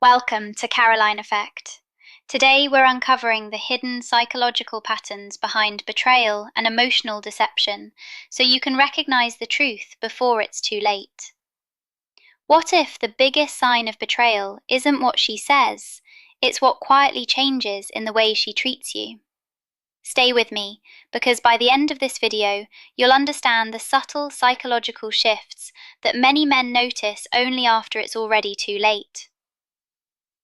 Welcome to Caroline Effect. Today we're uncovering the hidden psychological patterns behind betrayal and emotional deception so you can recognize the truth before it's too late. What if the biggest sign of betrayal isn't what she says, it's what quietly changes in the way she treats you? Stay with me, because by the end of this video, you'll understand the subtle psychological shifts that many men notice only after it's already too late.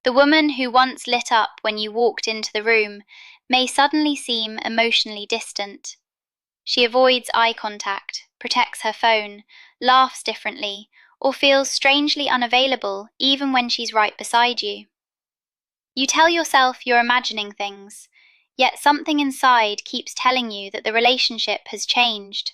The woman who once lit up when you walked into the room may suddenly seem emotionally distant. She avoids eye contact, protects her phone, laughs differently, or feels strangely unavailable even when she's right beside you. You tell yourself you're imagining things, yet something inside keeps telling you that the relationship has changed.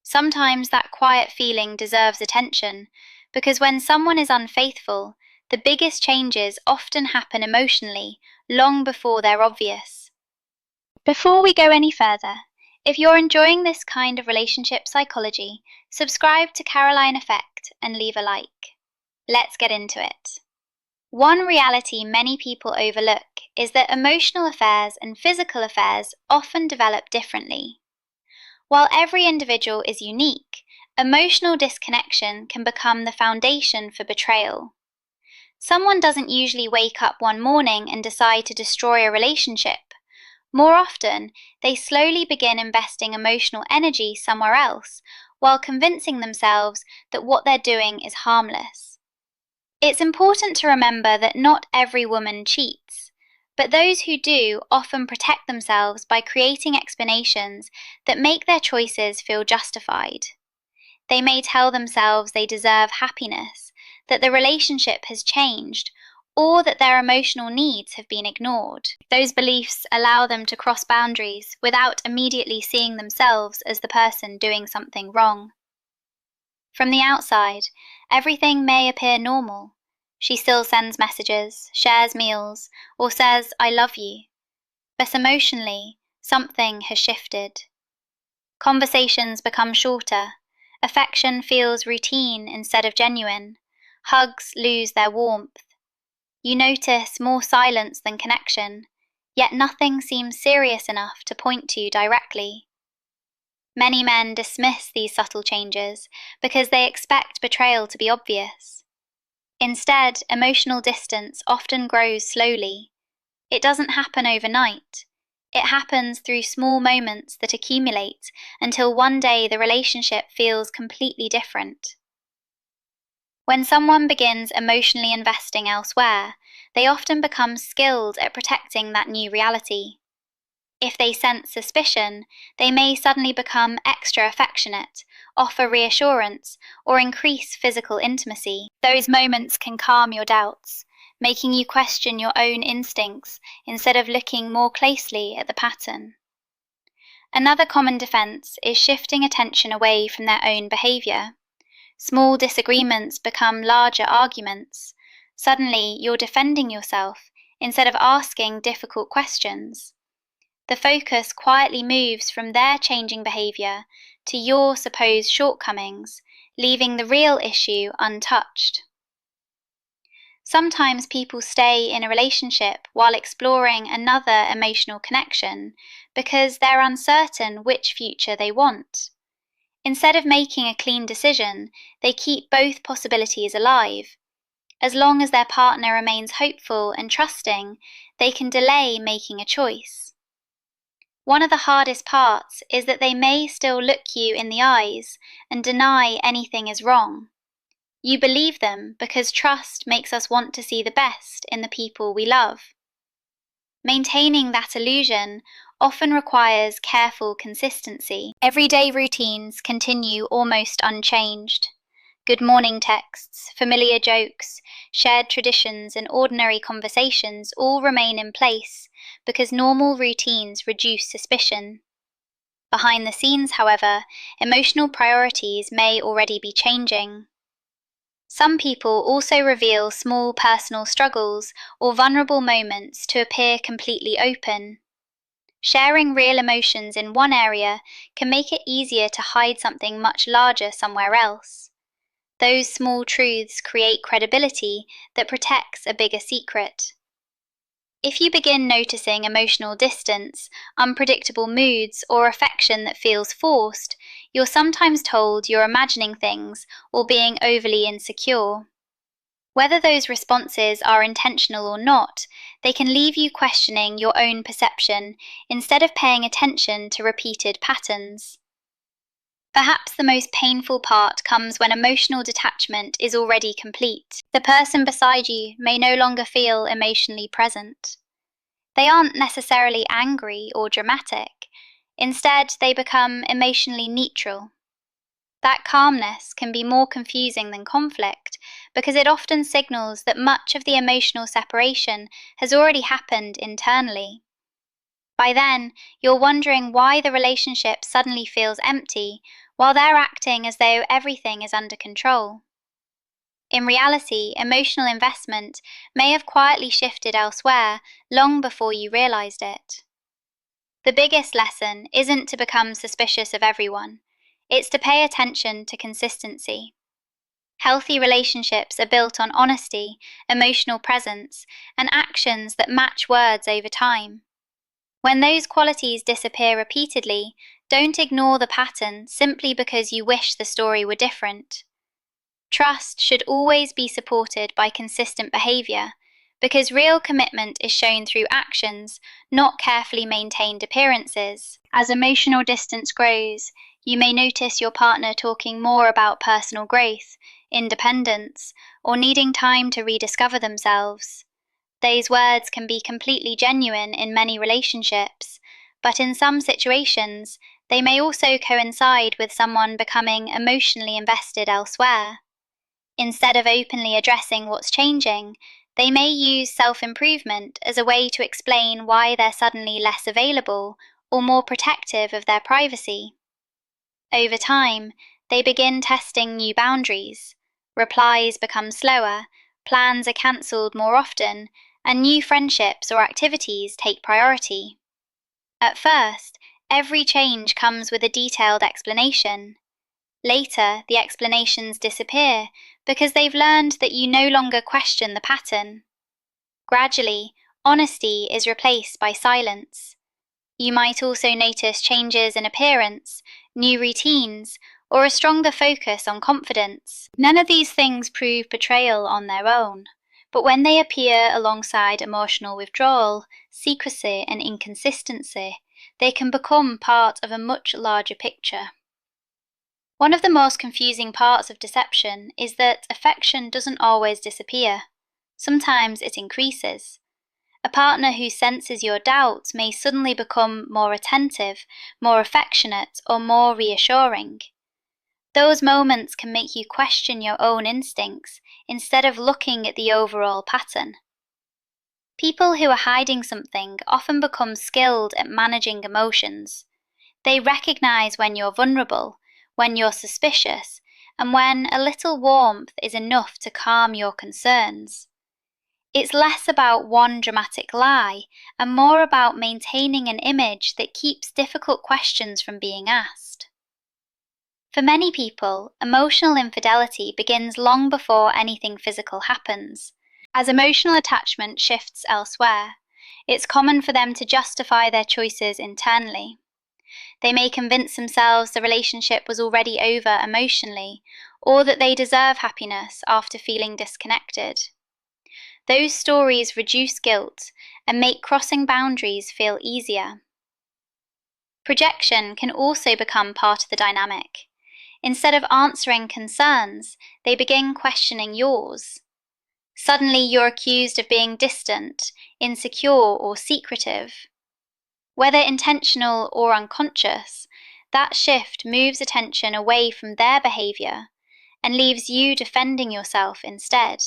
Sometimes that quiet feeling deserves attention, because when someone is unfaithful, the biggest changes often happen emotionally, long before they're obvious. Before we go any further, if you're enjoying this kind of relationship psychology, subscribe to Caroline Effect and leave a like. Let's get into it. One reality many people overlook is that emotional affairs and physical affairs often develop differently. While every individual is unique, emotional disconnection can become the foundation for betrayal. Someone doesn't usually wake up one morning and decide to destroy a relationship. More often, they slowly begin investing emotional energy somewhere else, while convincing themselves that what they're doing is harmless. It's important to remember that not every woman cheats, but those who do often protect themselves by creating explanations that make their choices feel justified. They may tell themselves they deserve happiness, that the relationship has changed, or that their emotional needs have been ignored. Those beliefs allow them to cross boundaries without immediately seeing themselves as the person doing something wrong. From the outside, everything may appear normal. She still sends messages, shares meals, or says, "I love you." But emotionally, something has shifted. Conversations become shorter. Affection feels routine instead of genuine. Hugs lose their warmth. You notice more silence than connection, yet nothing seems serious enough to point to directly. Many men dismiss these subtle changes because they expect betrayal to be obvious. Instead, emotional distance often grows slowly. It doesn't happen overnight. It happens through small moments that accumulate until one day the relationship feels completely different. When someone begins emotionally investing elsewhere, they often become skilled at protecting that new reality. If they sense suspicion, they may suddenly become extra affectionate, offer reassurance, or increase physical intimacy. Those moments can calm your doubts, making you question your own instincts instead of looking more closely at the pattern. Another common defense is shifting attention away from their own behavior. Small disagreements become larger arguments. Suddenly, you're defending yourself instead of asking difficult questions. The focus quietly moves from their changing behavior to your supposed shortcomings, leaving the real issue untouched. Sometimes people stay in a relationship while exploring another emotional connection because they're uncertain which future they want. Instead of making a clean decision, they keep both possibilities alive. As long as their partner remains hopeful and trusting, they can delay making a choice. One of the hardest parts is that they may still look you in the eyes and deny anything is wrong. You believe them because trust makes us want to see the best in the people we love. Maintaining that illusion often requires careful consistency. Everyday routines continue almost unchanged. Good morning texts, familiar jokes, shared traditions, and ordinary conversations all remain in place because normal routines reduce suspicion. Behind the scenes, however, emotional priorities may already be changing. Some people also reveal small personal struggles or vulnerable moments to appear completely open. Sharing real emotions in one area can make it easier to hide something much larger somewhere else. Those small truths create credibility that protects a bigger secret. If you begin noticing emotional distance, unpredictable moods, or affection that feels forced, you're sometimes told you're imagining things or being overly insecure. Whether those responses are intentional or not, they can leave you questioning your own perception instead of paying attention to repeated patterns. Perhaps the most painful part comes when emotional detachment is already complete. The person beside you may no longer feel emotionally present. They aren't necessarily angry or dramatic. Instead, they become emotionally neutral. That calmness can be more confusing than conflict because it often signals that much of the emotional separation has already happened internally. By then, you're wondering why the relationship suddenly feels empty while they're acting as though everything is under control. In reality, emotional investment may have quietly shifted elsewhere long before you realized it. The biggest lesson isn't to become suspicious of everyone, it's to pay attention to consistency. Healthy relationships are built on honesty, emotional presence, and actions that match words over time. When those qualities disappear repeatedly, don't ignore the pattern simply because you wish the story were different. Trust should always be supported by consistent behavior, because real commitment is shown through actions, not carefully maintained appearances. As emotional distance grows, you may notice your partner talking more about personal growth, independence, or needing time to rediscover themselves. These words can be completely genuine in many relationships, but in some situations, they may also coincide with someone becoming emotionally invested elsewhere. Instead of openly addressing what's changing, they may use self-improvement as a way to explain why they're suddenly less available or more protective of their privacy. Over time, they begin testing new boundaries. Replies become slower, plans are cancelled more often, and new friendships or activities take priority. At first, every change comes with a detailed explanation. Later, the explanations disappear because they've learned that you no longer question the pattern. Gradually, honesty is replaced by silence. You might also notice changes in appearance, new routines, or a stronger focus on confidence. None of these things prove betrayal on their own, but when they appear alongside emotional withdrawal, secrecy, and inconsistency, they can become part of a much larger picture. One of the most confusing parts of deception is that affection doesn't always disappear. Sometimes it increases. A partner who senses your doubts may suddenly become more attentive, more affectionate, or more reassuring. Those moments can make you question your own instincts instead of looking at the overall pattern. People who are hiding something often become skilled at managing emotions. They recognize when you're vulnerable, when you're suspicious, and when a little warmth is enough to calm your concerns. It's less about one dramatic lie and more about maintaining an image that keeps difficult questions from being asked. For many people, emotional infidelity begins long before anything physical happens. As emotional attachment shifts elsewhere, it's common for them to justify their choices internally. They may convince themselves the relationship was already over emotionally, or that they deserve happiness after feeling disconnected. Those stories reduce guilt and make crossing boundaries feel easier. Projection can also become part of the dynamic. Instead of answering concerns, they begin questioning yours. Suddenly you're accused of being distant, insecure, or secretive. Whether intentional or unconscious, that shift moves attention away from their behavior and leaves you defending yourself instead.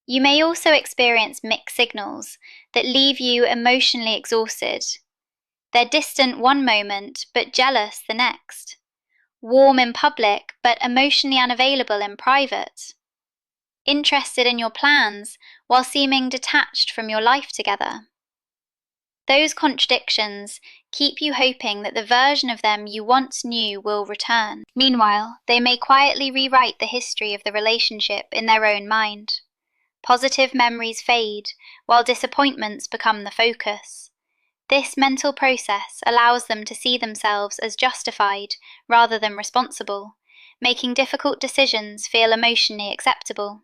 You may also experience mixed signals that leave you emotionally exhausted. They're distant one moment but jealous the next. Warm in public but emotionally unavailable in private. Interested in your plans while seeming detached from your life together. Those contradictions keep you hoping that the version of them you once knew will return. Meanwhile, they may quietly rewrite the history of the relationship in their own mind. Positive memories fade, while disappointments become the focus. This mental process allows them to see themselves as justified rather than responsible, making difficult decisions feel emotionally acceptable.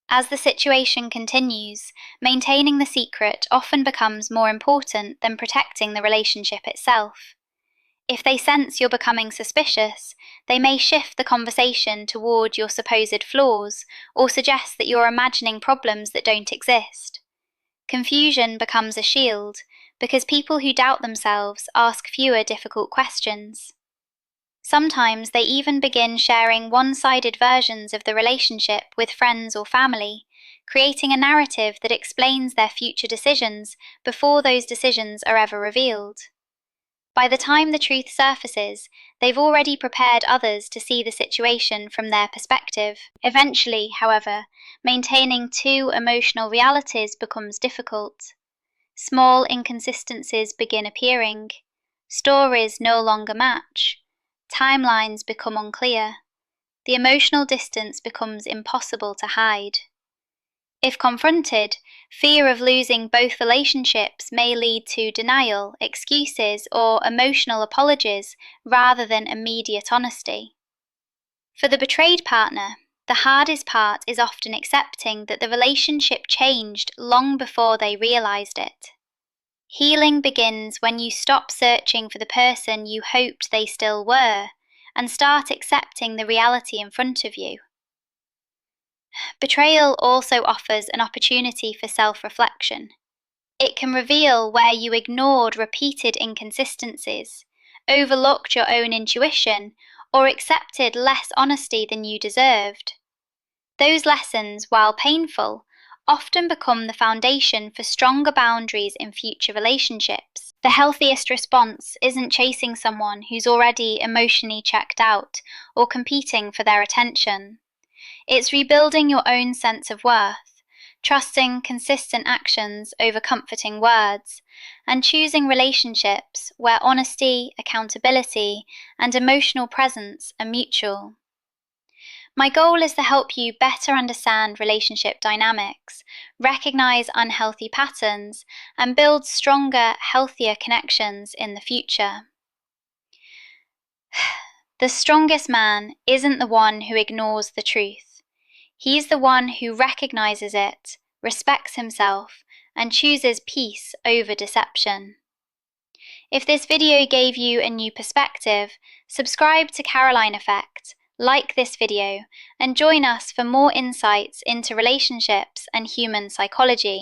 As the situation continues, maintaining the secret often becomes more important than protecting the relationship itself. If they sense you're becoming suspicious, they may shift the conversation toward your supposed flaws or suggest that you're imagining problems that don't exist. Confusion becomes a shield because people who doubt themselves ask fewer difficult questions. Sometimes they even begin sharing one-sided versions of the relationship with friends or family, creating a narrative that explains their future decisions before those decisions are ever revealed. By the time the truth surfaces, they've already prepared others to see the situation from their perspective. Eventually, however, maintaining two emotional realities becomes difficult. Small inconsistencies begin appearing. Stories no longer match. Timelines become unclear. The emotional distance becomes impossible to hide. If confronted, fear of losing both relationships may lead to denial, excuses, or emotional apologies rather than immediate honesty. For the betrayed partner, the hardest part is often accepting that the relationship changed long before they realized it. Healing begins when you stop searching for the person you hoped they still were and start accepting the reality in front of you. Betrayal also offers an opportunity for self-reflection. It can reveal where you ignored repeated inconsistencies, overlooked your own intuition, or accepted less honesty than you deserved. Those lessons, while painful, often become the foundation for stronger boundaries in future relationships. The healthiest response isn't chasing someone who's already emotionally checked out or competing for their attention. It's rebuilding your own sense of worth, trusting consistent actions over comforting words, and choosing relationships where honesty, accountability, and emotional presence are mutual. My goal is to help you better understand relationship dynamics, recognize unhealthy patterns, and build stronger, healthier connections in the future. The strongest man isn't the one who ignores the truth. He's the one who recognizes it, respects himself, and chooses peace over deception. If this video gave you a new perspective, subscribe to Caroline Effect, like this video, and join us for more insights into relationships and human psychology.